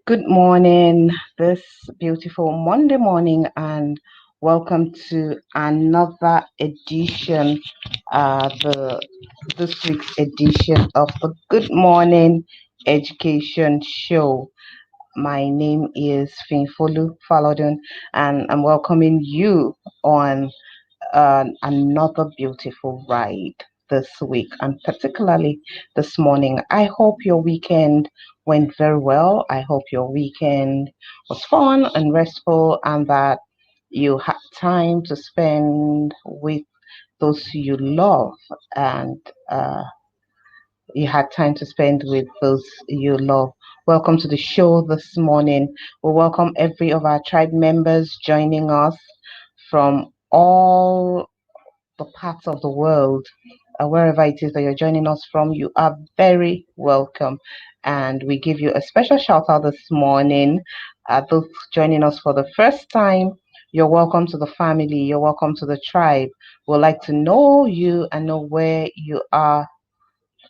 Good morning, this beautiful Monday morning, and welcome to another edition, the this week's edition of the Good Morning Education Show. My name is Finfolu Falodun, and I'm welcoming you on another beautiful ride this week, and particularly this morning. I hope your weekend went very well. I hope your weekend was fun and restful, and that you had time to spend with those you love, and you had time to spend with those you love. Welcome to the show this morning. We welcome every of our tribe members joining us from all the parts of the world, wherever it is that you're joining us from, you are very welcome. And we give you a special shout out this morning. Those joining us for the first time, you're welcome to the family, you're welcome to the tribe. We'd like to know you and know where you are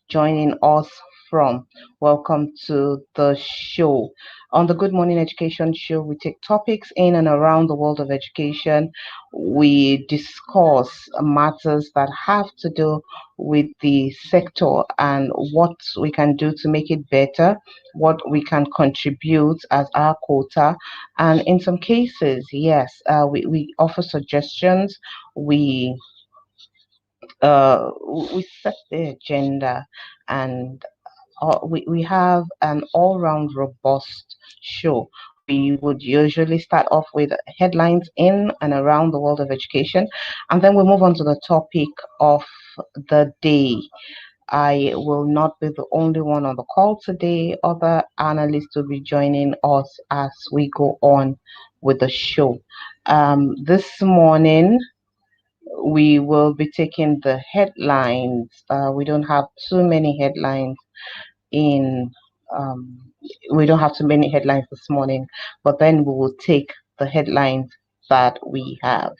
joining us from. Welcome to the show. On the Good Morning Education Show, we take topics in and around the world of education. We discuss matters that have to do with the sector and what we can do to make it better, what we can contribute as our quota. And in some cases, yes, we offer suggestions. We we set the agenda, and we have an all-round robust show. We would usually start off with headlines in and around the world of education, and then we move on to the topic of the day. I will not be the only one on the call today. Other analysts will be joining us as we go on with the show. This morning, we will be taking the headlines. We don't have too many headlines in um, we don't have too many headlines this morning, but then we will take the headlines that we have.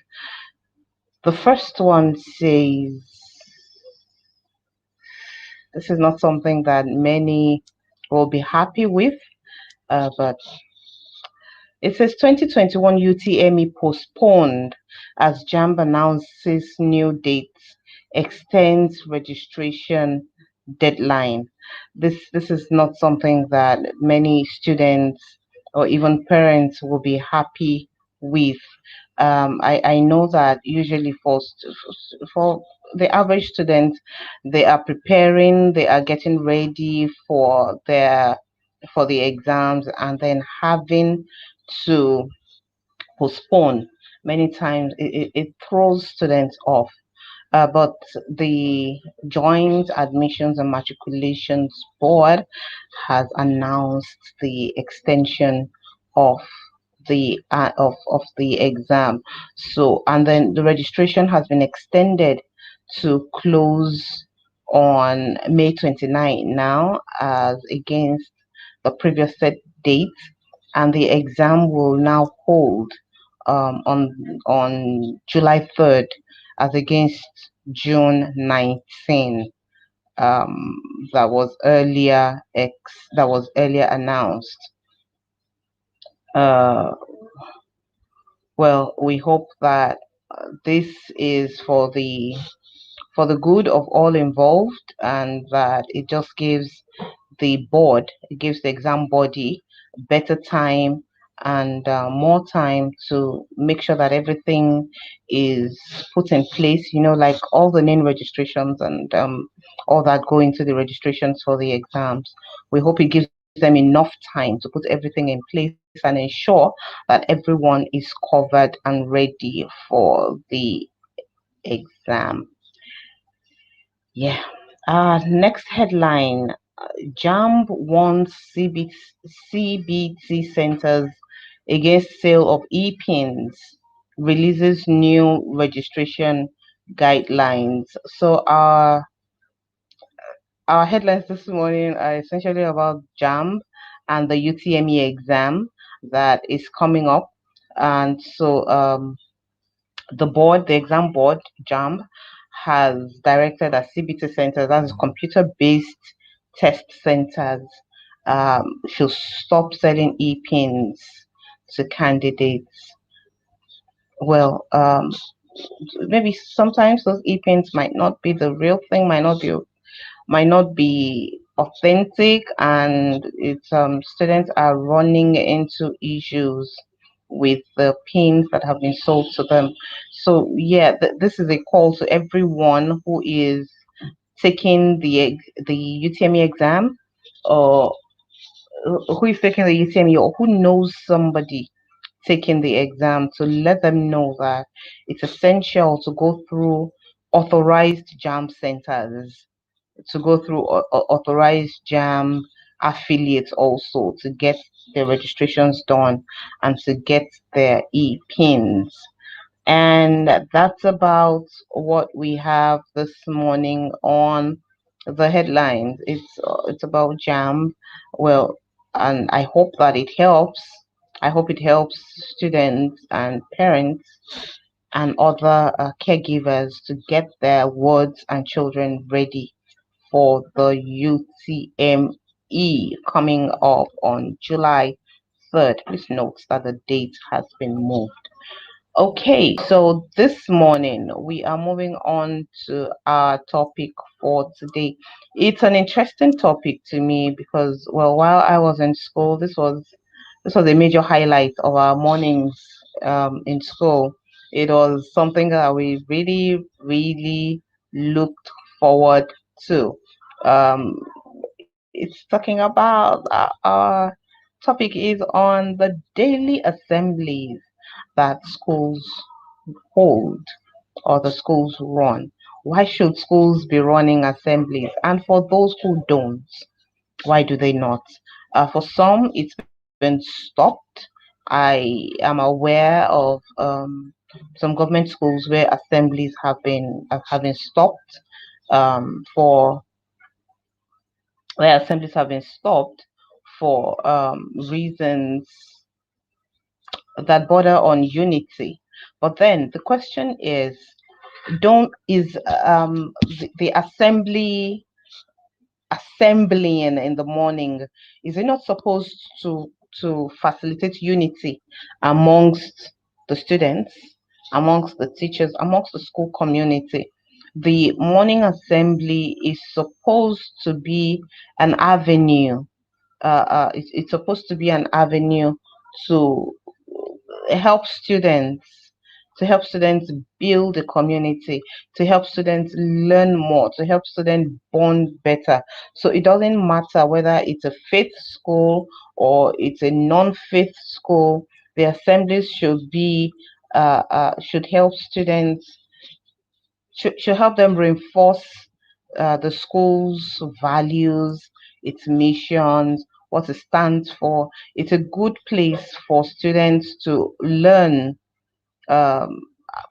The first one says this is not something that many will be happy with, but it says 2021 UTME postponed as JAMB announces new dates, extends registration deadline. This is not something that many students or even parents will be happy with. I know that usually for the average student, they are preparing, they are getting ready for the exams, and then having to postpone many times it throws students off. But the Joint Admissions and Matriculations Board has announced the extension of of the exam. So, and then the registration has been extended to close on May 29 now, as against the previous set date, and the exam will now hold on July 3rd, as against June 19. Um, that was earlier announced. Uh, well, we hope that this is for the good of all involved, and that it just gives the board, it gives the exam body better time and more time to make sure that everything is put in place, like all the name registrations and all that go into the registrations for the exams. We hope it gives them enough time to put everything in place and ensure that everyone is covered and ready for the exam. Yeah. Next headline: JAMB warns CBT centers against sale of e-pins, releases new registration guidelines. So our headlines this morning are essentially about JAMB and the UTME exam that is coming up. And so the exam board, JAMB, has directed at CBT centers, that's computer-based test centers, should stop selling e-pins to candidates. Well, maybe sometimes those e-pins might not be the real thing, might not be authentic, and it's students are running into issues with the pins that have been sold to them. So yeah, this is a call to everyone who is taking the UTME exam, or who is taking the UTME, or who knows somebody taking the exam, to let them know that it's essential to go through authorized jam centers, to go through authorized jam affiliates also, to get their registrations done and to get their e-pins. And that's about what we have this morning on the headlines. It's about jam. Well, and I hope that it helps. I hope it helps students and parents and other caregivers to get their wards and children ready for the UTME coming up on July 3rd. Please note that the date has been moved. Okay, so this morning we are moving on to our topic for today. It's an interesting topic to me because, well, while I was in school, this was a major highlight of our mornings in school. It was something that we really, really looked forward to. Um, it's talking about our topic is on the daily assemblies that schools hold or the schools run. Why should schools be running assemblies? And for those who don't, why do they not? For some, it's been stopped. I am aware of some government schools where assemblies have been stopped, for where assemblies have been stopped for reasons that border on unity. But then the question is, don't is the assembly assembling in the morning, is it not supposed to facilitate unity amongst the students, amongst the teachers, amongst the school community? The morning assembly is supposed to be an avenue, it's supposed to be an avenue to help students to help students build a community, to help students learn more, to help students bond better. So it doesn't matter whether it's a faith school or it's a non-faith school. The assemblies should help students, should help them reinforce the school's values, its missions, what it stands for. It's a good place for students to learn, um,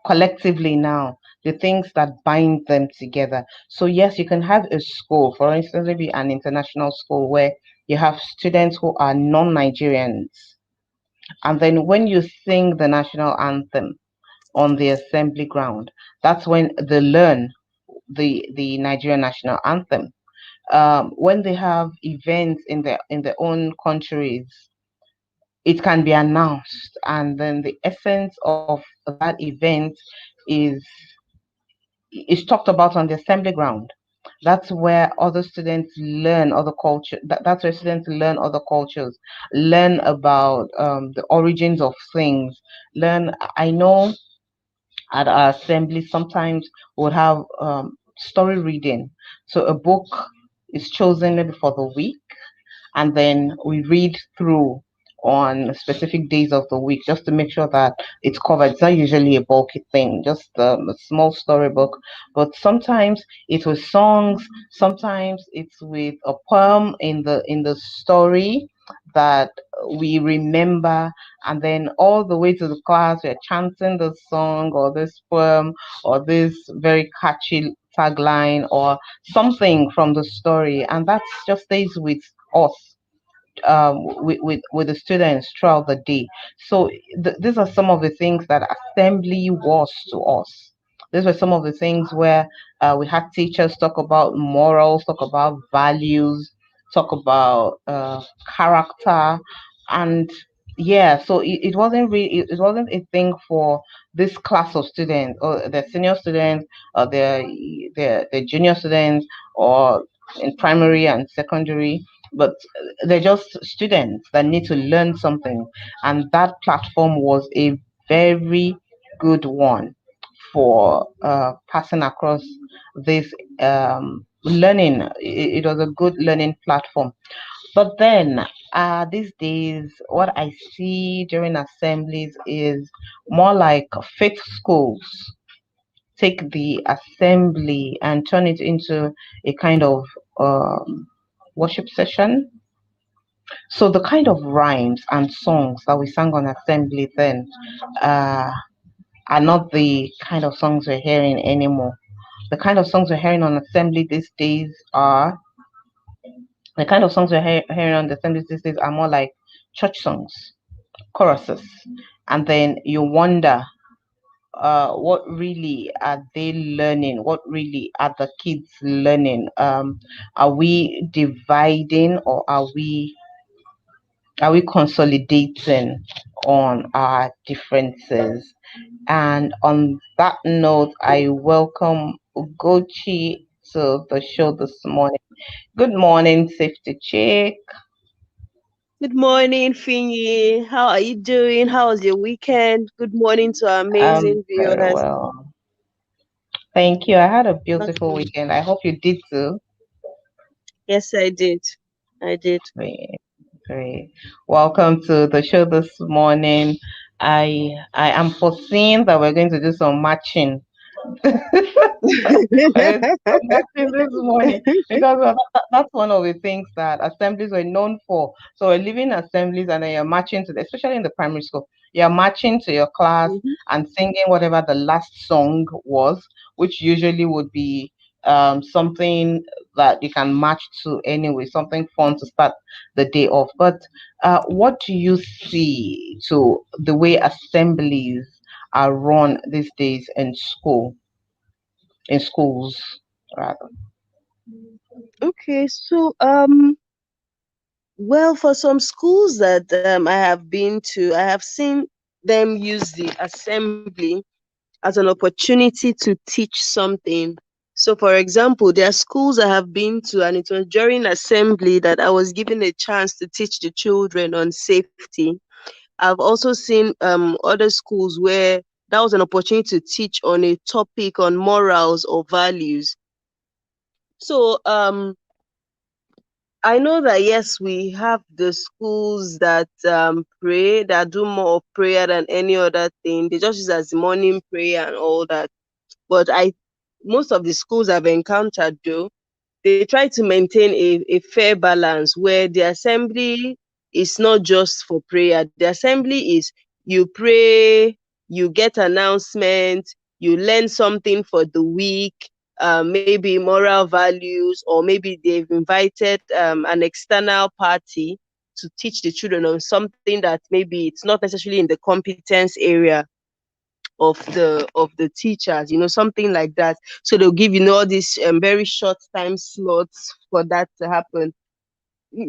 collectively now, the things that bind them together. So yes, you can have a school, for instance, maybe an international school where you have students who are non-Nigerians, and then when you sing the national anthem on the assembly ground, that's when they learn the Nigerian national anthem. When they have events in their own countries, it can be announced, and then the essence of that event is is talked about on the assembly ground. That's where other students learn other culture. That's where students learn other cultures, learn about the origins of things. Learn. I know at our assembly sometimes we'll have story reading. So a book is chosen maybe for the week, and then we read through on specific days of the week just to make sure that it's covered. It's not usually a bulky thing, just a small storybook, but sometimes it's with songs, sometimes it's with a poem in the story that we remember, and then all the way to the class we're chanting the song or this poem or this very catchy tagline or something from the story, and that just stays with us, with the students throughout the day. So these are some of the things that assembly was to us. These were some of the things where we had teachers talk about morals, talk about values, talk about character, and yeah, so it wasn't really, it wasn't a thing for this class of students or the senior students or the junior students or in primary and secondary, but they're just students that need to learn something, and that platform was a very good one for passing across this learning. It was a good learning platform. But then these days, what I see during assemblies is more like faith schools take the assembly and turn it into a kind of um, worship session. So the kind of rhymes and songs that we sang on assembly then uh, are not the kind of songs we're hearing anymore. The kind of songs we're hearing on assembly these days are the kind of songs we're hearing on the assembly these days are more like church songs, choruses, and then you wonder what really are they learning? What really are the kids learning? Are we dividing or are we consolidating on our differences? And on that note, I welcome Ugochi to the show this morning. Good morning, Safety Chick. Good morning, Finny. How are you doing? How was your weekend? Good morning to our I'm amazing very viewers. well. Thank you. I had a beautiful Okay. weekend. I hope you did too. Yes, I did. I did. Great, great. Welcome to the show this morning. I am foreseeing that we're going to do some matching. Watching this morning because that's one of the things that assemblies were known for. So we're leaving assemblies and then you're marching to, especially in the primary school, you're marching to your class Mhm. and singing whatever the last song was, which usually would be something that you can match to anyway, something fun to start the day off. But what do you see to the way assemblies are run these days in schools rather? Okay, so well, for some schools that I have been to, I have seen them use the assembly as an opportunity to teach something. So, for example, there are schools I have been to, and it was during assembly that I was given a chance to teach the children on safety. I've also seen other schools where that was an opportunity to teach on a topic on morals or values. So I know that yes, we have the schools that pray, that do more of prayer than any other thing. They just use as morning prayer and all that. But I most of the schools I've encountered though, they try to maintain a fair balance where the assembly is not just for prayer. The assembly is you pray, you get announcement, you learn something for the week, maybe moral values, or maybe they've invited an external party to teach the children on something that maybe it's not necessarily in the competence area of the teachers, something like that. So they'll give all these very short time slots for that to happen.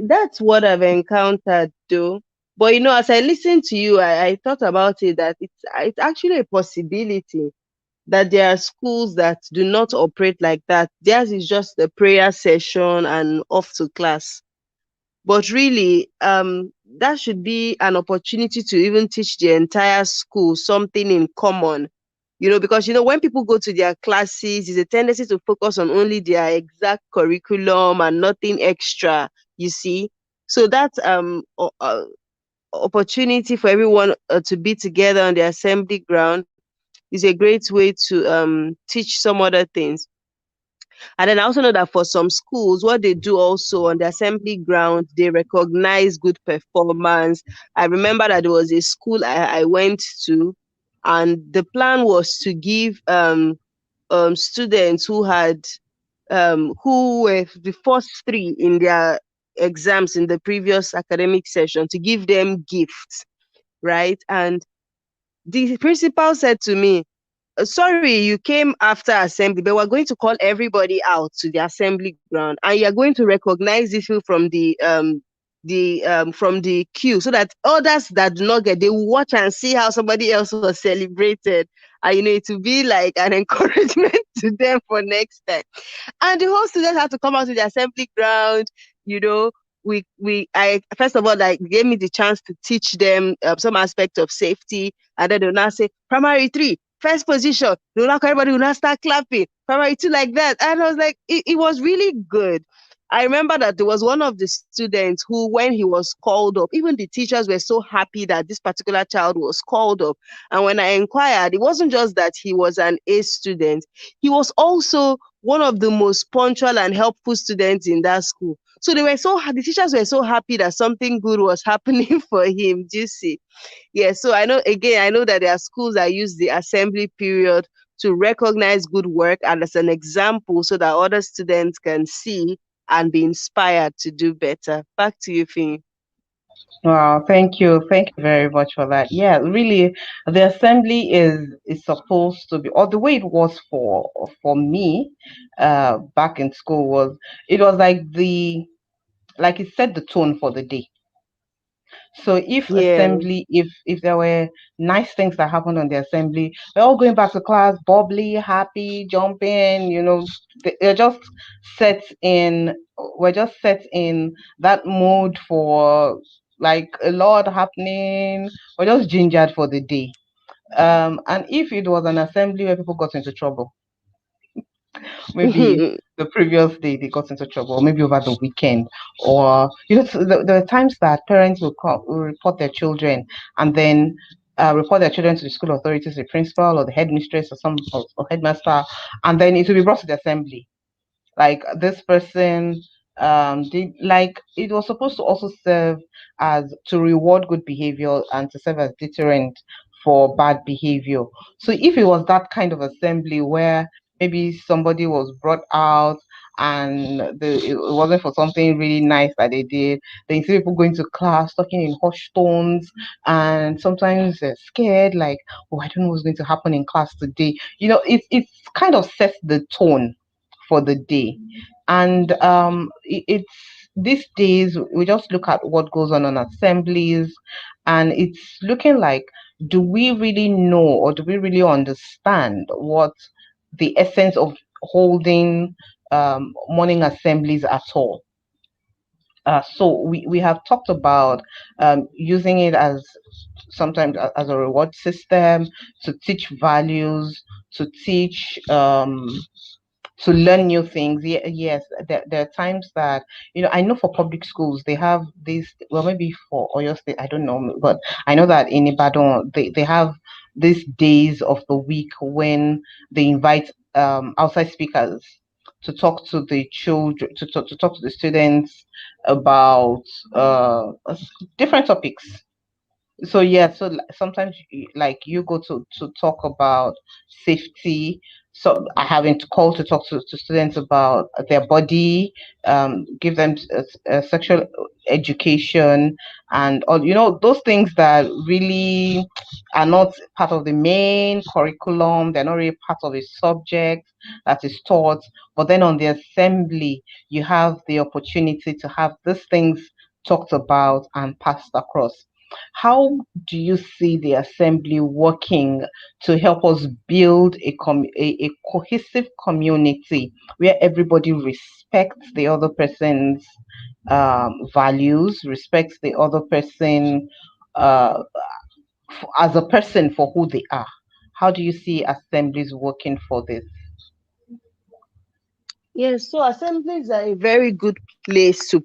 That's what I've encountered though. But as I listened to you, I thought about it that it's actually a possibility that there are schools that do not operate like that. Theirs is just a prayer session and off to class. But really, that should be an opportunity to even teach the entire school something in common. Because when people go to their classes, there's a tendency to focus on only their exact curriculum and nothing extra, you see. So that opportunity for everyone to be together on the assembly ground is a great way to teach some other things. And then I also know that for some schools, what they do also on the assembly ground, they recognize good performance. I remember that there was a school I went to, and the plan was to give students who were the first three in their exams in the previous academic session, to give them gifts, right? And the principal said to me, sorry, you came after assembly, but we're going to call everybody out to the assembly ground, and you're going to recognize these people from the queue, so that others that do not get, they will watch and see how somebody else was celebrated, and it will be like an encouragement to them for next time. And the whole students had to come out to the assembly ground. You know, I first of all, like, gave me the chance to teach them some aspect of safety, and then they'll now say primary three, first position. They'll now everybody will now start clapping. Primary two, like that, and I was like, it was really good. I remember that there was one of the students who, when he was called up, even the teachers were so happy that this particular child was called up. And when I inquired, it wasn't just that he was an A student, he was also one of the most punctual and helpful students in that school. So the teachers were so happy that something good was happening for him. Do you see? Yeah. So I know that there are schools that use the assembly period to recognize good work and as an example so that other students can see and be inspired to do better. Back to you, Finn. Wow, thank you. Thank you very much for that. Yeah, really, the assembly is supposed to be, or the way it was for me, back in school was, it was like it set the tone for the day. So if Yeah. assembly, if there were nice things that happened on the assembly, we're all going back to class, bubbly, happy, jumping, they're just set in, we're just set in that mood for like a lot happening. We're just gingered for the day. And if it was an assembly where people got into trouble, maybe the previous day they got into trouble, or maybe over the weekend, or there are times that parents will report their children, and then report their children to the school authorities, the principal or the headmistress or headmaster, and then it will be brought to the assembly. Like this person did, like it was supposed to also serve as to reward good behavior and to serve as deterrent for bad behavior. So if it was that kind of assembly where maybe somebody was brought out and it wasn't for something really nice that they did, then you see people going to class talking in hushed tones, and sometimes they're scared, like, oh, I don't know what's going to happen in class today. It's kind of sets the tone for the day. And it's these days we just look at what goes on assemblies, and it's looking like, do we really know, or do we really understand what the essence of holding morning assemblies at all? So we have talked about using it as sometimes as a reward system, to teach values, to teach to learn new things. Yes, there are times that, I know for public schools they have this, well, maybe for Oyo State, I don't know, but I know that in Ibadan they have these days of the week when they invite outside speakers to talk to the children, to talk to the students about uh different topics. So yeah, so sometimes like you go to talk about safety. So I haven't called to talk to students about their body, give them sexual education, and all, those things that really are not part of the main curriculum. They're not really part of a subject that is taught. But then on the assembly, you have the opportunity to have these things talked about and passed across. How do you see the assembly working to help us build a cohesive community where everybody respects the other person's values, respects the other person uh, as a person for who they are? How do you see assemblies working for this? Yes, so assemblies are a very good place to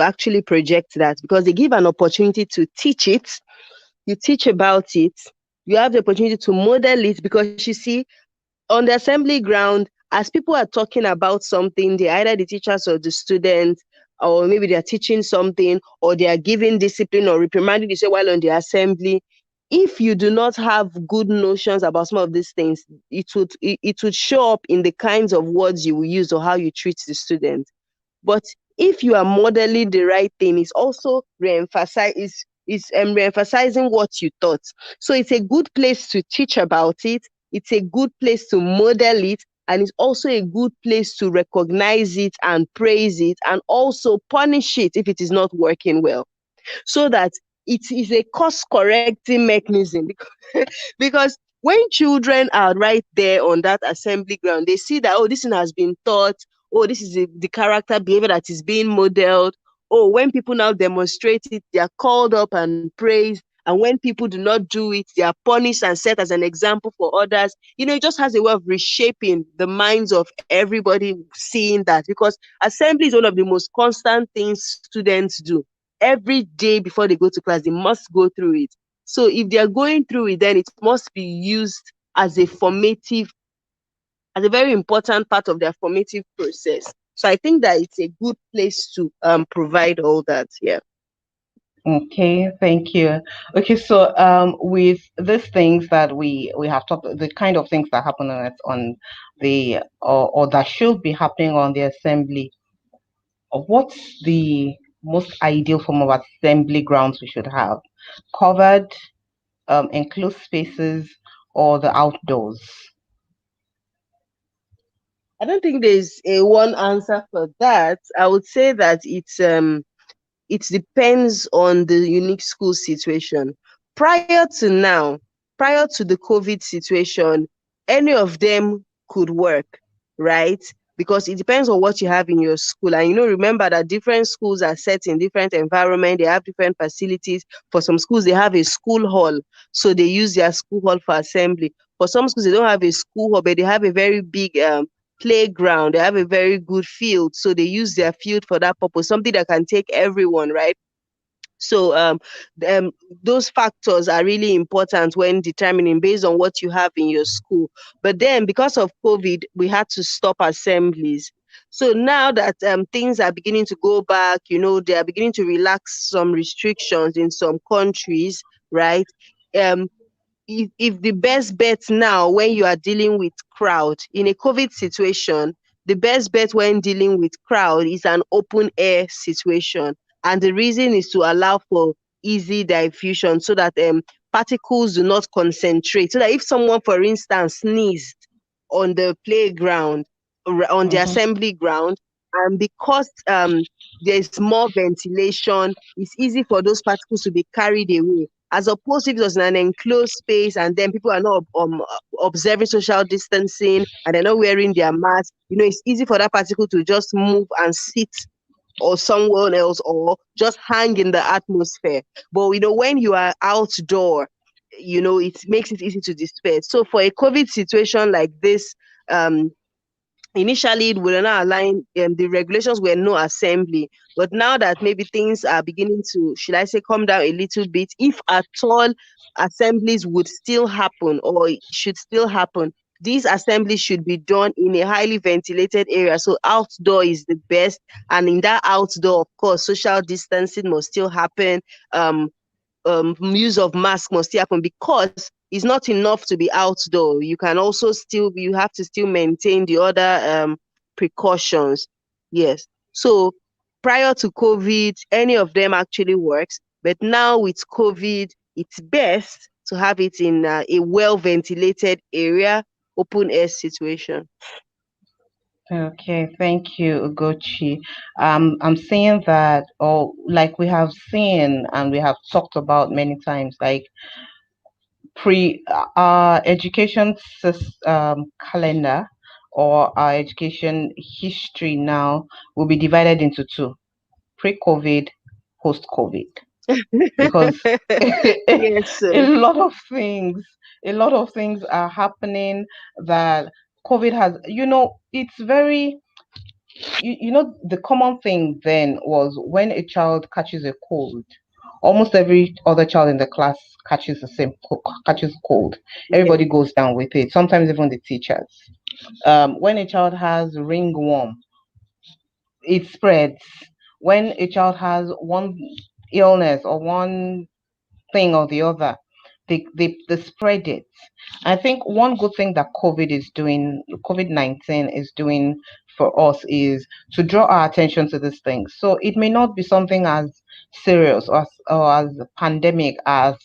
actually project that, because they give an opportunity to teach it. You teach about it. You have the opportunity to model it, because you see, on the assembly ground, as people are talking about something, they either the teachers or the students, or maybe they are teaching something, or they are giving discipline or reprimanding you say while on the assembly. If you do not have good notions about some of these things, it would show up in the kinds of words you will use or how you treat the student. But if you are modeling the right thing, it's also re-emphasizing what you taught. So it's a good place to teach about it. it's a good place to model it, and it's also a good place to recognize it and praise it and also punish it if it is not working well, so that it is a course correcting mechanism. Because when children are right there on that assembly ground, they see that, oh, this thing has been taught, oh, this is the character behavior that is being modeled. Oh, when people now demonstrate it, they are called up and praised. And when people do not do it, they are punished and set as an example for others. It just has a way of reshaping the minds of everybody seeing that, because assembly is one of the most constant things students do every day before they go to class. They must go through it. So if they are going through it, then it must be used as a formative, as a very important part of their formative process. So I think that it's a good place to provide all that. Yeah. Okay, thank you. Okay, so with these things that we have talked, the kind of things that happen on the or that should be happening on the assembly, what's the most ideal form of assembly grounds we should have? Covered, enclosed spaces, or the outdoors? I don't think there's a one answer for that. I would say that it depends on the unique school situation. Prior to now, prior to the COVID situation, any of them could work, right? Because it depends on what you have in your school. And remember that different schools are set in different environment. They have different facilities. For some schools, they have a school hall, so they use their school hall for assembly. For some schools, they don't have a school hall, but they have a very big playground. They have a very good field, so they use their field for that purpose, something that can take everyone, right? So um, those factors are really important when determining based on what you have in your school. But then because of COVID, we had to stop assemblies. So now that things are beginning to go back, they are beginning to relax some restrictions in some countries, right? Um, if the best bet now when you are dealing with crowd in a COVID situation, the best bet when dealing with crowd is an open air situation. And the reason is to allow for easy diffusion so that particles do not concentrate. So that if someone, for instance, sneezed on the playground or on the Mm-hmm. assembly ground, and because there's more ventilation, it's easy for those particles to be carried away, as opposed to if it was in an enclosed space and then people are not observing social distancing and they're not wearing their mask. It's easy for that particle to just move and sit or someone else or just hang in the atmosphere. But when you are outdoor, it makes it easy to disperse. So for a COVID situation like this, um initially we were not allowing, the regulations were no assembly, but now that maybe things are beginning to, should I say, come down a little bit, if at all assemblies would still happen or should still happen, these assemblies should be done in a highly ventilated area. So outdoor is the best, and in that outdoor, of course, social distancing must still happen. Use of mask must still happen, because it's not enough to be outdoor. You can also still, you have to still maintain the other precautions. Yes. So prior to COVID, any of them actually works, but now with COVID, it's best to have it in a well ventilated area, open air situation. Okay, thank you, Ugochi. I'm saying that, or like we have seen and we have talked about many times, like our education calendar or our education history now will be divided into two: pre-COVID, post-COVID, because Yes, a sir. lot of things, a lot of things are happening that COVID has. It's very the common thing then was when a child catches a cold, almost every other child in the class catches the same catches cold. Yes. Everybody goes down with it, sometimes even the teachers. When a child has ringworm, it spreads. When a child has one illness or one thing or the other, they spread it. I think one good thing that COVID-19 is doing for us is to draw our attention to these things. So it may not be something as serious or as pandemic as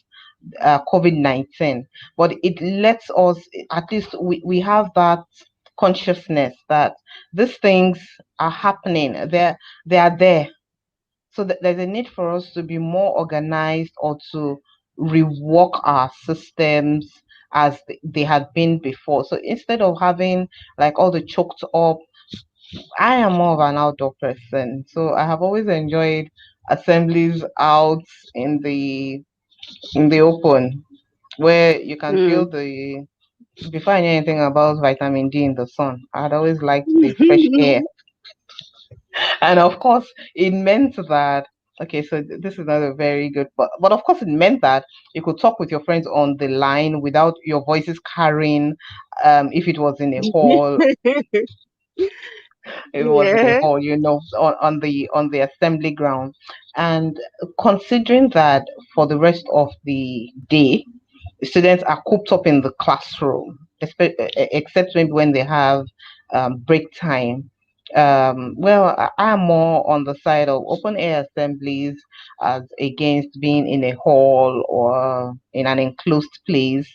COVID-19, but it lets us, at least we have that consciousness that these things are happening. They are there. So there's a need for us to be more organized or to rework our systems as they had been before. So instead of having like all the choked up, I am more of an outdoor person. So I have always enjoyed assemblies out in the open where you can feel Mm. the before I knew anything about vitamin D in the sun. I had always liked the fresh air. And of course, it meant that okay, so this is not a very good, but of course, it meant that you could talk with your friends on the line without your voices carrying. If it was in a hall, if it was in a Yeah. hall, on the assembly ground, and considering that for the rest of the day students are cooped up in the classroom, except maybe when they have break time. Well, I'm more on the side of open air assemblies as against being in a hall or in an enclosed place.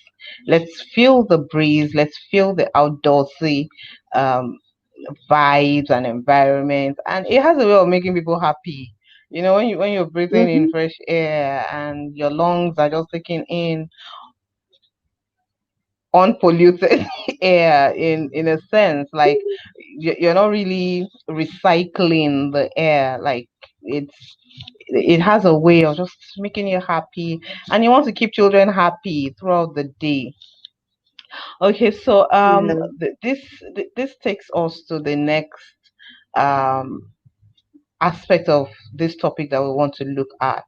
Let's feel the breeze. Let's feel the outdoorsy um, vibes and environment, and it has a way of making people happy. You know, when you're breathing in Mhm. fresh air and your lungs are just taking in unpolluted air in a sense like you're not really recycling the air like it has a way of just making you happy and you want to keep children happy throughout the day. Okay, so Yeah. this takes us to the next um aspect of this topic that we want to look at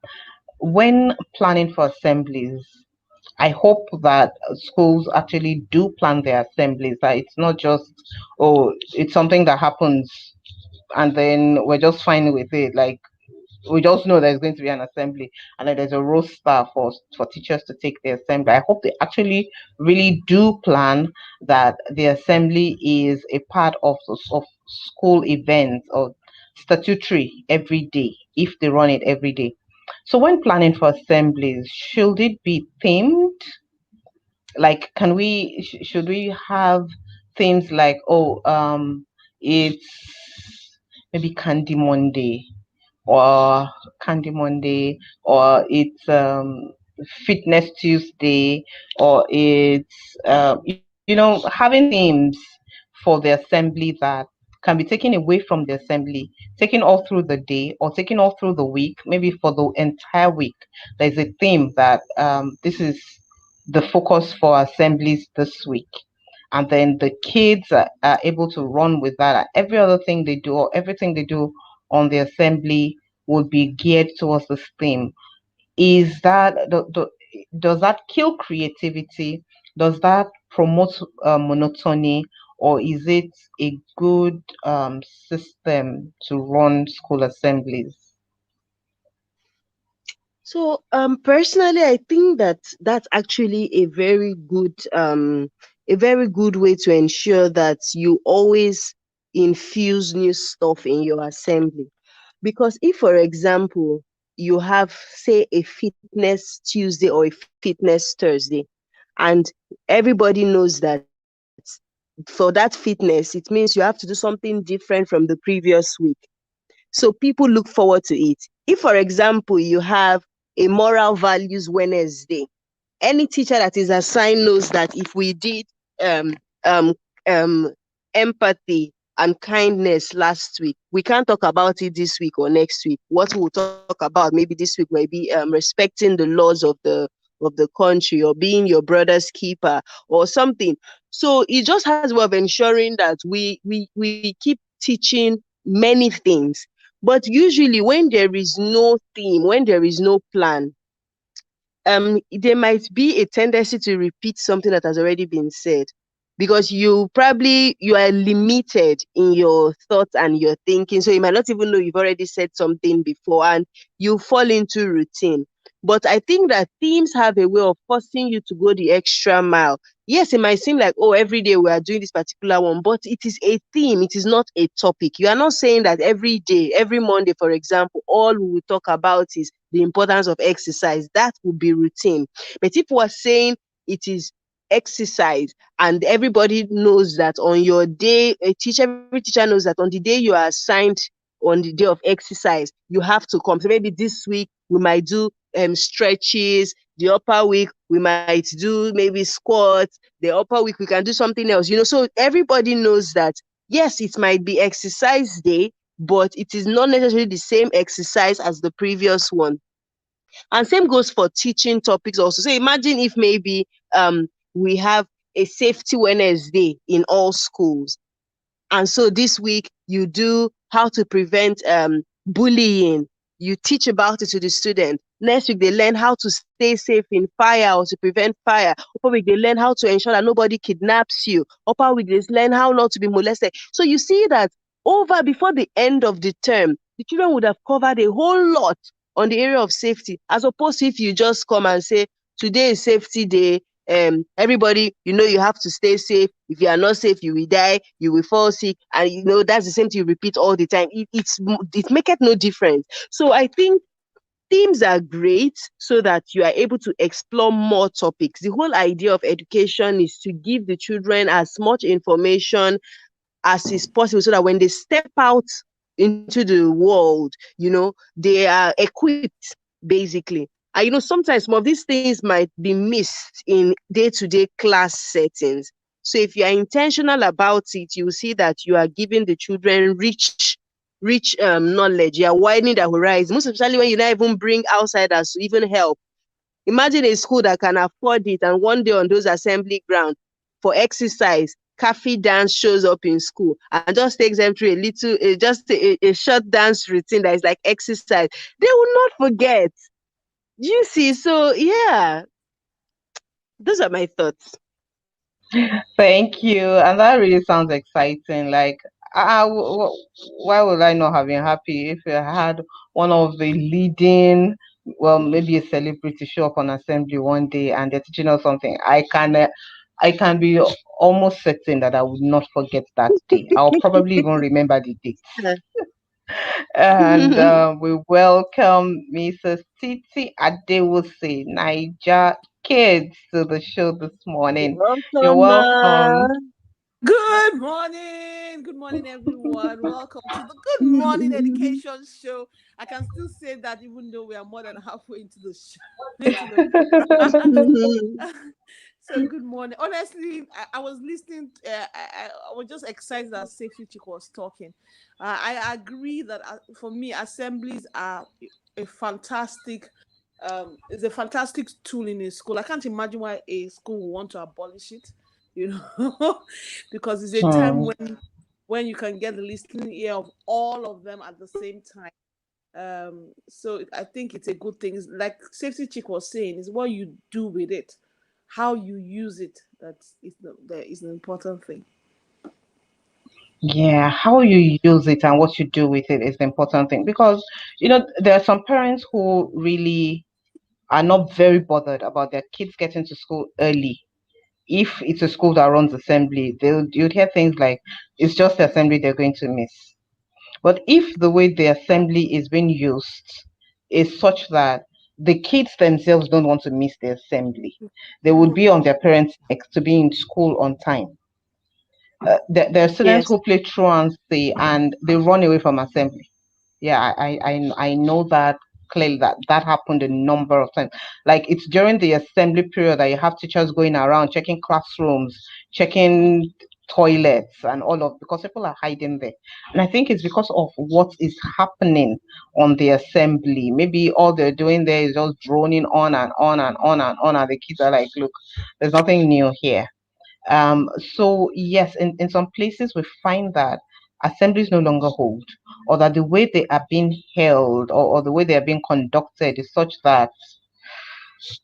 when planning for assemblies. I hope that schools actually do plan their assemblies, that it's not just, oh, it's something that happens and then we're just fine with it. Like, we just know there's going to be an assembly and then there's a roster for teachers to take the assembly. I hope they actually really do plan that the assembly is a part of school events or statutory every day if they run it every day. So when planning for assemblies, should it be themed? Like can we should we have things like it's maybe or candy monday or it's fitness tuesday or it's having themes for the assembly that can be taken away from the assembly, taken all through the day or taken all through the week, maybe for the entire week. There's a theme that this is the focus for assemblies this week. And then the kids are able to run with that. Every other thing they do or everything they do on the assembly would be geared towards this theme. Is that does that kill creativity? Does that promote monotony, or is it a good system to run school assemblies? So, personally, I think that that's actually a very good way to ensure that you always infuse new stuff in your assembly. Because if, for example, you have, say, a fitness Tuesday or a fitness Thursday, and everybody knows that for that fitness, it means you have to do something different from the previous week. So people look forward to it. If, for example, you have a moral values Wednesday, any teacher that is assigned knows that if we did um, um, um, empathy and kindness last week, we can't talk about it this week or next week. What we'll talk about maybe this week might be respecting the laws of the country or being your brother's keeper or something. So it just has a way of ensuring that we keep teaching many things. But usually when there is no theme, when there is no plan, there might be a tendency to repeat something that has already been said because you are limited in your thoughts and your thinking, so you might not even know you've already said something before and you fall into routine. But I think that themes have a way of forcing you to go the extra mile. Yes, it might seem like, oh, every day we are doing this particular one, but it is a theme. It is not a topic. You are not saying that every day, every Monday, for example, all we will talk about is the importance of exercise. That would be routine. But if we're saying it is exercise, and everybody knows that on your day, every teacher knows that on the day you are assigned on the day of exercise, you have to come. So maybe this week we might do stretches. The upper week we might do maybe squats. The upper week we can do something else. So everybody knows that yes, it might be exercise day, but it is not necessarily the same exercise as the previous one. And same goes for teaching topics also. So imagine if maybe we have a safety Wednesday in all schools. And so this week you do how to prevent bullying. You teach about it to the student. Next week they learn how to stay safe in fire or to prevent fire. Upper week they learn how to ensure that nobody kidnaps you. Upper week they learn how not to be molested. So you see that over before the end of the term, the children would have covered a whole lot on the area of safety, as opposed to if you just come and say today is safety day, everybody, you have to stay safe. If you are not safe, you will die, you will fall sick, and that's the same thing you repeat all the time. It make it no difference. So I think themes are great so that you are able to explore more topics. The whole idea of education is to give the children as much information as is possible so that when they step out into the world, they are equipped basically. And sometimes some of these things might be missed in day-to-day class settings. So if you are intentional about it, you will see that you are giving the children rich knowledge. You are widening their horizon, most especially when you not even bring outsiders to even help. Imagine a school that can afford it, and one day on those assembly ground for exercise, Kaffee dance shows up in school and just takes them through a little, just a short dance routine that is like exercise. They will not forget. You see, so yeah, those are my thoughts. Thank you. And that really sounds exciting. Like, why would I not have been happy if I had one of the leading, well, maybe a celebrity show up on assembly one day and they're teaching us something? I can be almost certain that I would not forget that day. I'll probably even remember the date. And we welcome Mrs. Titi Adewuse, Niger Kids, to the show this morning. You're Welcome, welcome. Good morning. Good morning, everyone. Welcome to the Good Morning Education Show. I can still say that even though we are more than halfway into the show, into the program. So, good morning. Honestly, I was listening. I was just excited that Safety Chick was talking. I agree that for me, assemblies are a fantastic. It's a fantastic tool in a school. I can't imagine why a school would want to abolish it, you know, because it's a time Hmm. when you can get the listening ear of all of them at the same time. So I think it's a good thing. It's like Safety Chick was saying, is what you do with it, how you use it. That is an important thing. Yeah, how you use it and what you do with it is the important thing because, there are some parents who really are not very bothered about their kids getting to school early. If it's a school that runs assembly, you'd hear things like, it's just the assembly they're going to miss. But if the way the assembly is being used is such that the kids themselves don't want to miss the assembly, they would be on their parents' necks to be in school on time. There are students Yes. who play truancy and they run away from assembly. Yeah, I know that clearly that happened a number of times. Like it's during the assembly period that you have teachers going around checking classrooms, checking toilets and all of because people are hiding there. And I think it's because of what is happening on the assembly. Maybe all they're doing there is just droning on and on and on and on, and the kids are like, look, there's nothing new here. So yes, in some places we find that assemblies no longer hold, or that the way they are being held or the way they are being conducted is such that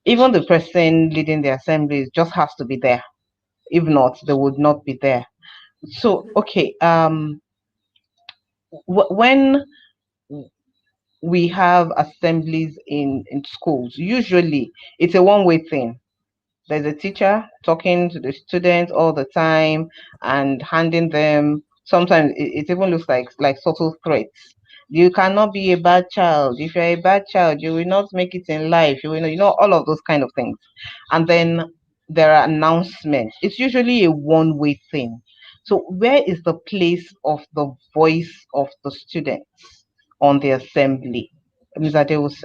even the person leading the assemblies just has to be there. If not, they would not be there. So okay, when we have assemblies in schools. Usually, it's a one-way thing. There's a teacher talking to the students all the time and handing them. Sometimes it even looks like subtle threats. You cannot be a bad child. If you're a bad child, you will not make it in life. You will know, all of those kind of things. And then there are announcements. It's usually a one-way thing. So where is the place of the voice of the students on the assembly? Ms. Adewuse.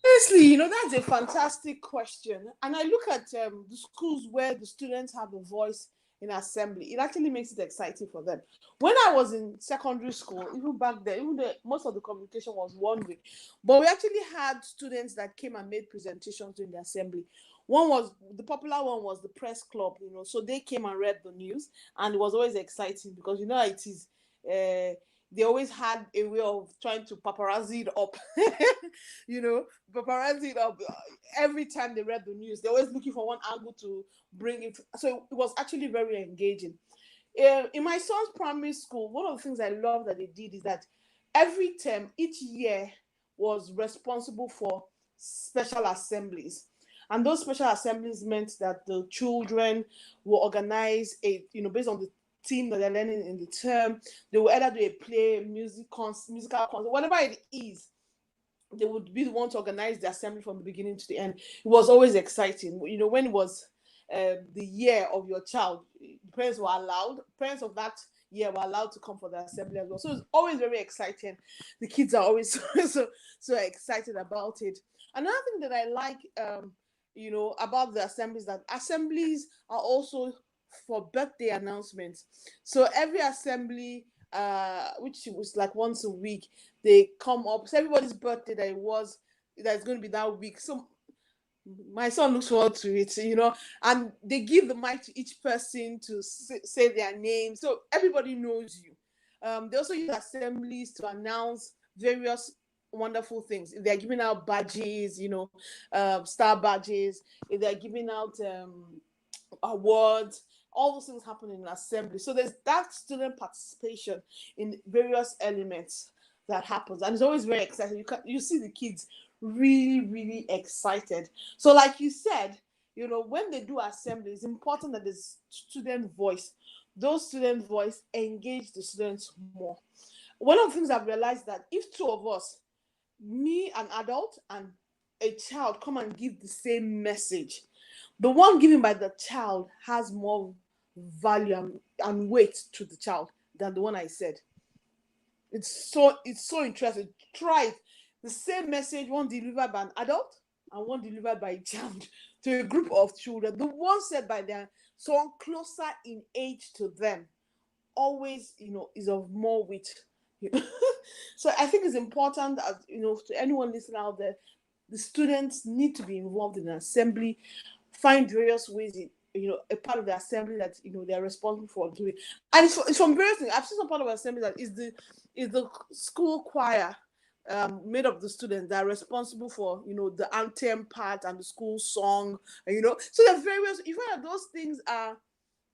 Honestly, that's a fantastic question. And I look at the schools where the students have a voice in assembly. It actually makes it exciting for them. When I was in secondary school, even back then, even though most of the communication was one way, but we actually had students that came and made presentations during the assembly. One was the popular one was the press club, so they came and read the news, and it was always exciting because it is. They always had a way of trying to paparazzi it up, you know, paparazzi it up every time they read the news. They're always looking for one angle to bring it. So it was actually very engaging. In my son's primary school, one of the things I love that they did is that every term, each year was responsible for special assemblies. And those special assemblies meant that the children will organize based on the theme that they're learning in the term. They will either do a play, musical concert, whatever it is. They would be the one to organize the assembly from the beginning to the end. It was always exciting. When it was the year of your child, parents of that year were allowed to come for the assembly as well. So it's always very exciting. The kids are always so excited about it. Another thing that I like, about the assemblies, that assemblies are also for birthday announcements. So every assembly, which was like once a week, they come up. So everybody's birthday that's going to be that week. So my son looks forward to it, and they give the mic to each person to say their name, so everybody knows you. They also use assemblies to announce various wonderful things. If they're giving out badges, star badges, if they're giving out awards, all those things happen in an assembly. So there's that student participation in various elements that happens, and it's always very exciting. You see the kids really, really excited. So, like you said, when they do assembly, it's important that there's student voice. Those student voice engage the students more. One of the things I've realized that if two of us, me, an adult, and a child, come and give the same message, the one given by the child has more value and weight to the child than the one I said. It's so interesting. Try it. The same message, one delivered by an adult and one delivered by a child to a group of children. The one said by someone closer in age to them always, is of more weight. So I think it's important that, to anyone listening out there, the students need to be involved in an assembly, find various ways a part of the assembly that they're responsible for doing. And it's from various things. I've seen some part of the assembly that is the school choir, made up of the students that are responsible for the anthem part and the school song, so the various, you find that those things are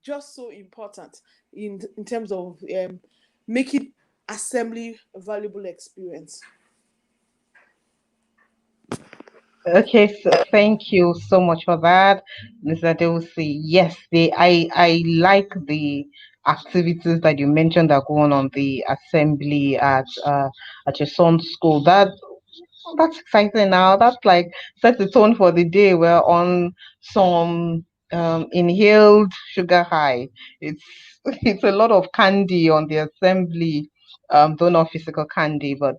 just so important in terms of making assembly a valuable experience. Okay, so thank you so much for that, Mr. Deusi. Yes, I like the activities that you mentioned that go on the assembly at your son's school. That's exciting now. That's like set the tone for the day. We're on some inhaled sugar high. It's it's a lot of candy on the assembly, though not physical candy, but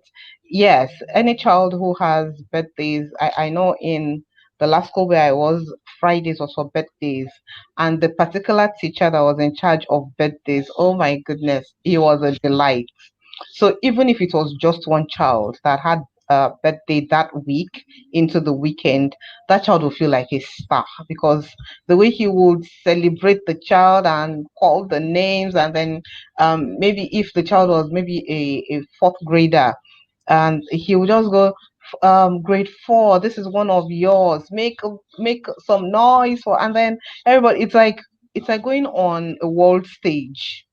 yes, any child who has birthdays, I know in the last school where I was, Fridays was for birthdays, and the particular teacher that was in charge of birthdays, oh my goodness, he was a delight. So even if it was just one child that had a birthday that week into the weekend, that child will feel like a star because the way he would celebrate the child and call the names, and then maybe if the child was maybe a fourth grader, and he would just go, grade four, this is one of yours. Make some noise for, and then everybody. It's like going on a world stage.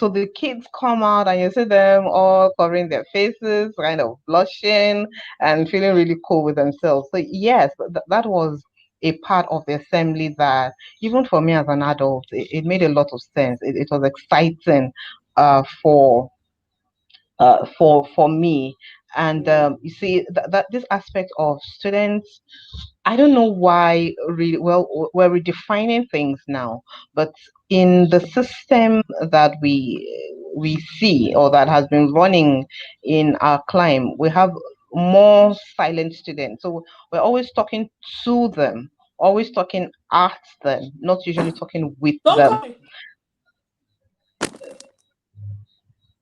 So the kids come out and you see them all covering their faces, kind of blushing and feeling really cool with themselves. So yes, that was a part of the assembly that even for me as an adult, it made a lot of sense. It was exciting uh, for for me. And you see that this aspect of students, I don't know why. Well, we're redefining things now, but in the system that we see or that has been running in our climb, we have more silent students. So we're always talking to them, always talking at them, not usually talking with Don't them. call me.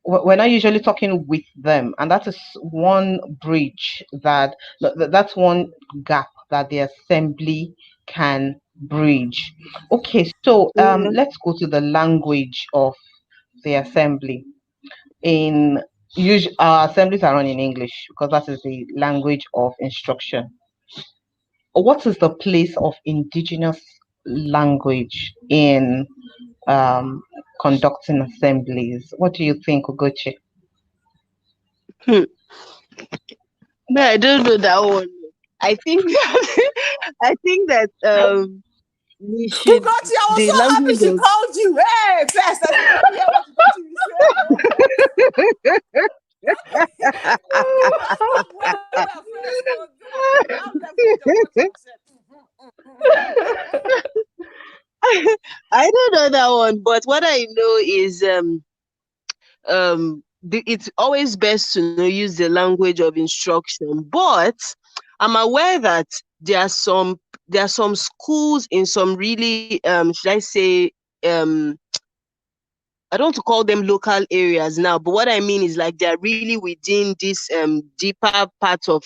We're not usually talking with them, and that is one bridge that's one gap that the assembly can bridge. Okay, so Yeah. let's go to the language of the assembly. In usual Our assemblies are run in English because that is the language of instruction. What is the place of indigenous language in um, conducting assemblies? What do you think, Ugochi? Hmm. No, I don't know that one. I think that I think that we Who should got you? I was the so happy language she of called you. Hey, first, let me hear what you got to say. Well, first, I'm definitely the one to accept. I don't know that one, but what I know is it's always best to know use the language of instruction. But I'm aware that there are some there are some schools in some really should I say um I don't want to call them local areas now, but what I mean is like they're really within this deeper part of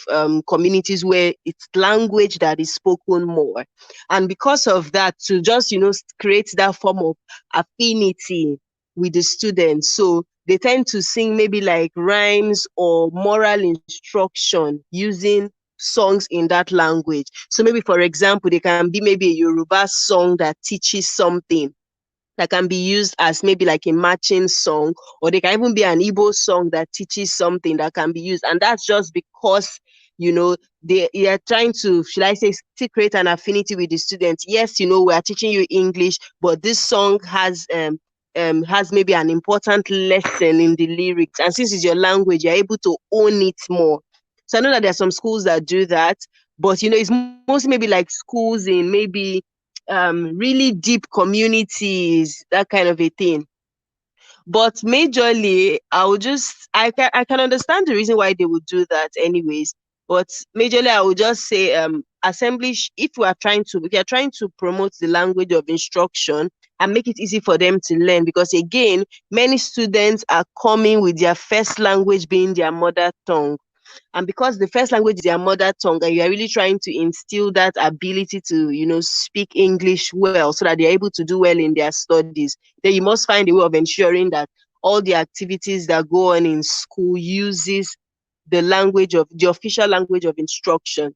communities where it's language that is spoken more. And because of that, to just, create that form of affinity with the students. So they tend to sing maybe like rhymes or moral instruction using songs in that language. So maybe, for example, they can be maybe a Yoruba song that teaches something that can be used as maybe like a matching song, or they can even be an Igbo song that teaches something that can be used. And that's just because, they are trying to, should I say, still create an affinity with the students. Yes, we are teaching you English, but this song has maybe an important lesson in the lyrics. And since it's your language, you're able to own it more. So I know that there are some schools that do that, but it's mostly maybe like schools in maybe really deep communities, that kind of a thing. But majorly, I can understand the reason why they would do that anyways. But majorly, I would just say assembly. If we are trying to promote the language of instruction and make it easy for them to learn, because again, many students are coming with their first language being their mother tongue. And because the first language is their mother tongue, and you are really trying to instill that ability to, speak English well so that they're able to do well in their studies, then you must find a way of ensuring that all the activities that go on in school uses the official language of instruction.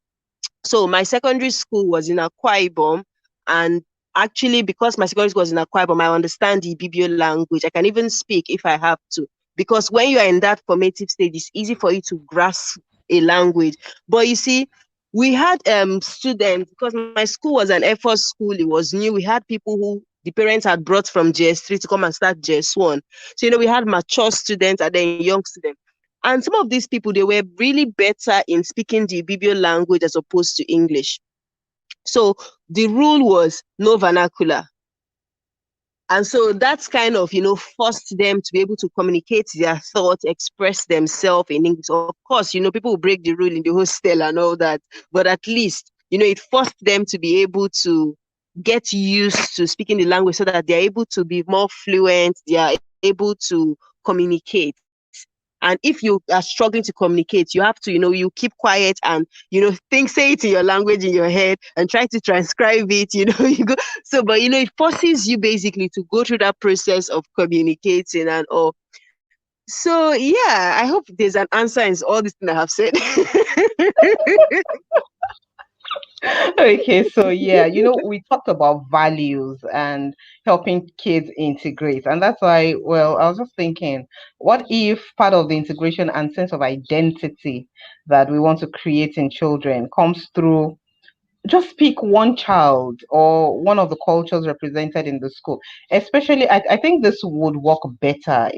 So my secondary school was in Akwa Ibom, and actually, because my secondary school was in Akwa Ibom, I understand the Ibibio language. I can even speak if I have to, because when you are in that formative stage, it's easy for you to grasp a language. But you see, we had students, because my school was an effort school. It was new. We had people who the parents had brought from JS3 to come and start JS1. So we had mature students and then young students. And some of these people, they were really better in speaking the Ibibio language as opposed to English. So the rule was no vernacular. And so that's kind of, forced them to be able to communicate their thoughts, express themselves in English. Of course, people will break the rule in the hostel and all that, but at least, it forced them to be able to get used to speaking the language so that they're able to be more fluent, they are able to communicate. And if you are struggling to communicate, you have to, you keep quiet and, say it in your language in your head and try to transcribe it, you go. So, but, it forces you basically to go through that process of communicating and all. So, yeah, I hope there's an answer in all this thing I have said. Okay, so yeah, we talked about values and helping kids integrate. And that's why, well, I was just thinking, what if part of the integration and sense of identity that we want to create in children comes through just pick one child or one of the cultures represented in the school? Especially, I think this would work better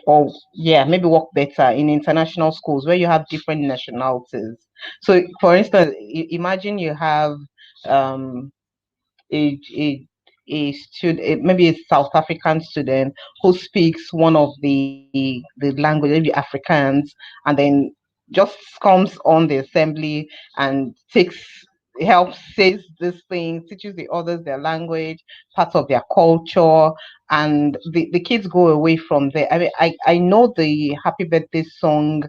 or yeah, maybe work better in international schools where you have different nationalities. So, for instance, imagine you have um, a a student, maybe a South African student who speaks one of the language, maybe Afrikaans, and then just comes on the assembly and helps says this thing, teaches the others their language, part of their culture, and the kids go away from there. I mean, I know the happy birthday song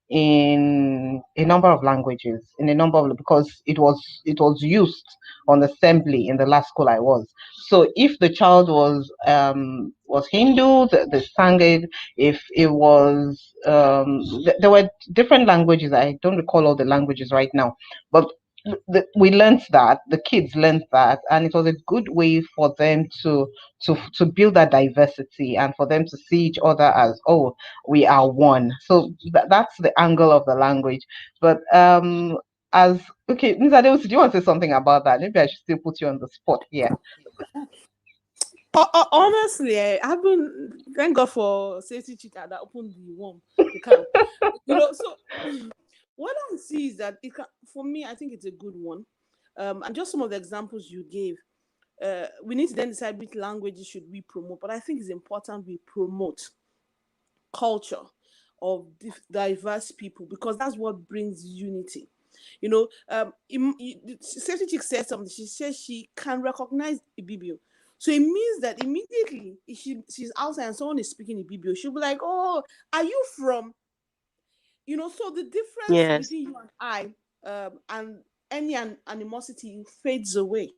in a number of languages, because it was used on assembly in the last school I was. So if the child was Hindu, they sang it. If it was there were different languages. I don't recall all the languages right now, but we learned that the kids learned that, and it was a good way for them to build that diversity and for them to see each other as, oh, we are one. So that's the angle of the language. But as okay, Ms. Adeus, do you want to say something about that? Maybe I should still put you on the spot here. Honestly, I haven't. Thank God for safety checker that opened the can. So what I see is that for me, I think it's a good one. And just some of the examples you gave, we need to then decide which languages should we promote. But I think it's important we promote culture of diverse people, because that's what brings unity. Safety chick said something. She says she can recognize Ibibio. So it means that immediately if she's outside and someone is speaking Ibibio, she'll be like, "Oh, are you from?" So the difference Yes. between you and I, and any animosity fades away.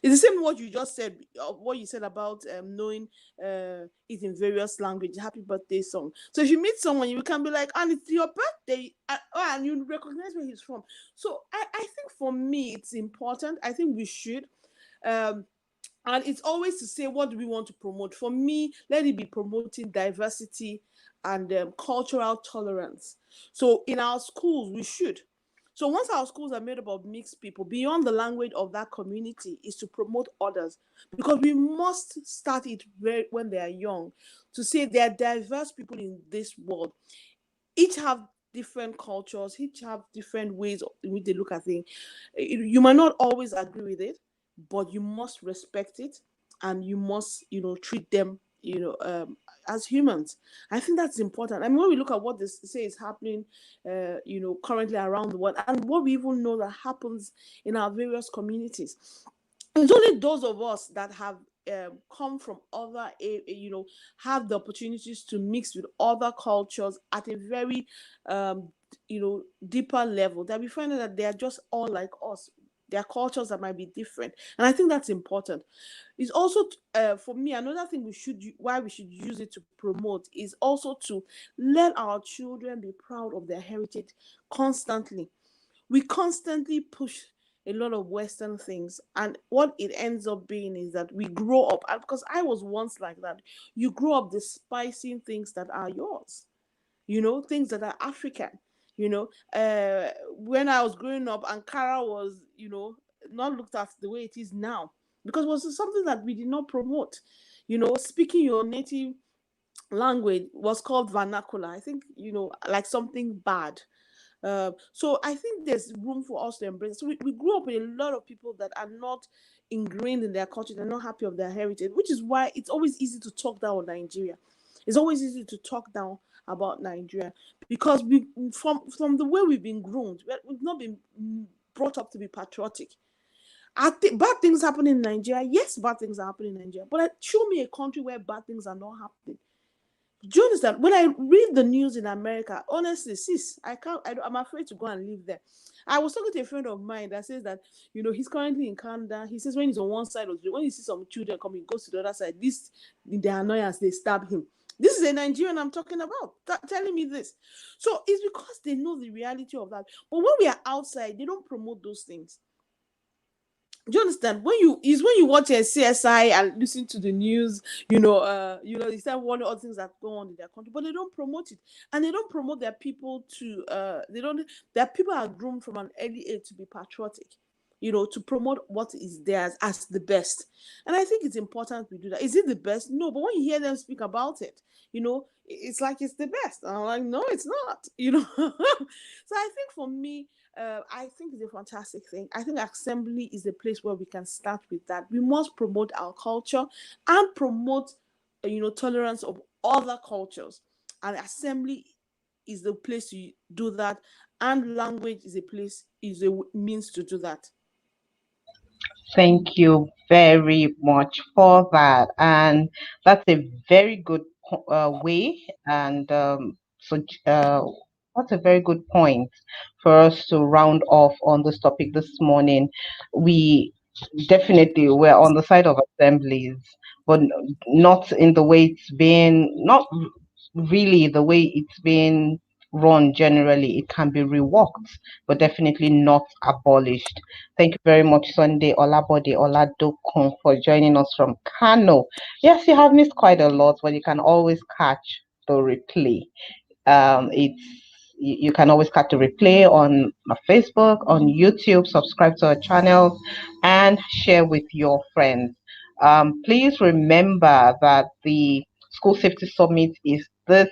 It's the same what you just said, what you said about knowing it in various languages, happy birthday song. So if you meet someone, you can be like, and it's your birthday, and you recognize where he's from. So I think for me, it's important. I think we should. Um, and it's always to say, what do we want to promote? For me, let it be promoting diversity and cultural tolerance. So in our schools, we should. So once our schools are made up of mixed people, beyond the language of that community is to promote others, because we must start it when they are young, to say there are diverse people in this world. Each have different cultures, each have different ways in which they look at things. You might not always agree with it, but you must respect it, and you must, treat them, as humans. I think that's important. I mean, when we look at what this say is happening, currently around the world, and what we even know that happens in our various communities, it's only those of us that have come from other, have the opportunities to mix with other cultures at a very, deeper level, that we find out that they are just all like us. Their cultures that might be different, and I think that's important. It's also for me, another thing why we should use it to promote is also to let our children be proud of their heritage constantly. We constantly push a lot of Western things, and what it ends up being is that we grow up, and because I was once like that, you grow up despising things that are yours, things that are African. When I was growing up, Ankara was, not looked at the way it is now, because it was something that we did not promote. Speaking your native language was called vernacular. I think, like something bad. So I think there's room for us to embrace. So we grew up with a lot of people that are not ingrained in their culture. They're not happy of their heritage, which is why it's always easy to talk down on Nigeria. It's always easy to talk down about Nigeria, because we, from the way we've been groomed, we've not been brought up to be patriotic. Bad things happen in Nigeria. Yes, bad things are happening in Nigeria. But show me a country where bad things are not happening. Do you understand? When I read the news in America, honestly, sis, I'm afraid to go and live there. I was talking to a friend of mine that says that, he's currently in Canada. He says when he's on one side of the when he sees some children coming, he goes to the other side. This, in their annoyance, they stab him. This is a Nigerian I'm talking about, telling me this. So it's because they know the reality of that. But when we are outside, they don't promote those things. Do you understand? When you watch a CSI and listen to the news, they say one of the things that go on in their country, but they don't promote it, and they don't promote their people to. They don't. Their people are groomed from an early age to be patriotic, to promote what is theirs as the best. And I think it's important we do that. Is it the best? No, but when you hear them speak about it, it's like it's the best. And I'm like, no, it's not. So I think for me, I think it's a fantastic thing. I think assembly is a place where we can start with that. We must promote our culture and promote, tolerance of other cultures. And assembly is the place to do that, and language is a means to do that. Thank you very much for that. And that's a very good way. And that's a very good point for us to round off on this topic this morning. We definitely were on the side of assemblies, but not in the way it's been, not really the way it's been run generally. It can be reworked, but definitely not abolished. Thank you very much, Sunday Olabode Oladokun, for joining us from Kano. Yes, you have missed quite a lot, but you can always catch the replay. It's you can always catch the replay on Facebook, on YouTube. Subscribe to our channel and share with your friends. Please remember that the School Safety Summit is this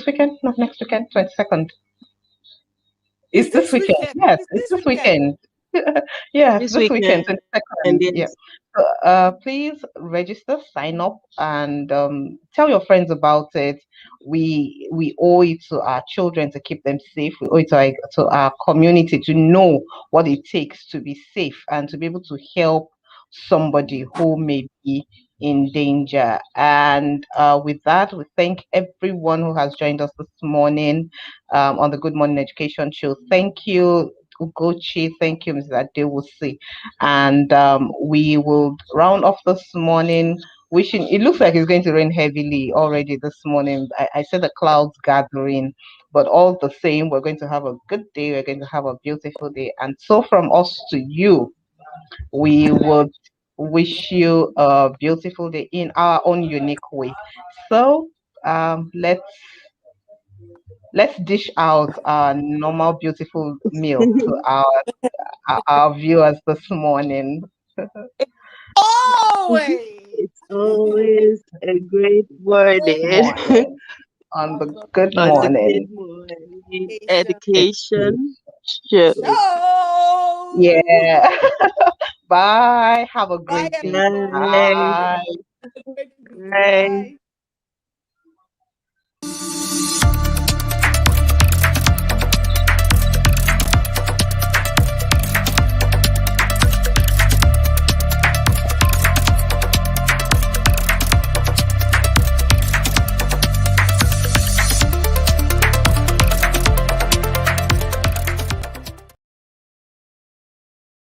weekend, not next weekend, 22nd. It's It's this this weekend. weekend. Yes, It's it's this this weekend. weekend. Yeah, This this weekend, weekend, 22nd. Yeah. yes. So, please register, sign up, and tell your friends about it. We owe it to our children to keep them safe. We owe it to our community to know what it takes to be safe and to be able to help somebody who may be in danger. And with that, we thank everyone who has joined us this morning on the Good Morning Education Show. Thank you, Ugochi. Thank you, Mrs. Adewusi. And we will round off this morning. Wishing it looks like it's going to rain heavily already this morning. I said the clouds gathering, but all the same, we're going to have a good day. We're going to have a beautiful day. And so, from us to you, we would wish you a beautiful day in our own unique way. So, let's dish out our normal beautiful meal to our viewers this morning. Always. It's always a great morning Morning on the good on the morning. Good Morning Education Education Show. show. Yeah. Bye. Have a Bye, great day. everyone. Bye. Bye. Have a great week. Bye. Bye.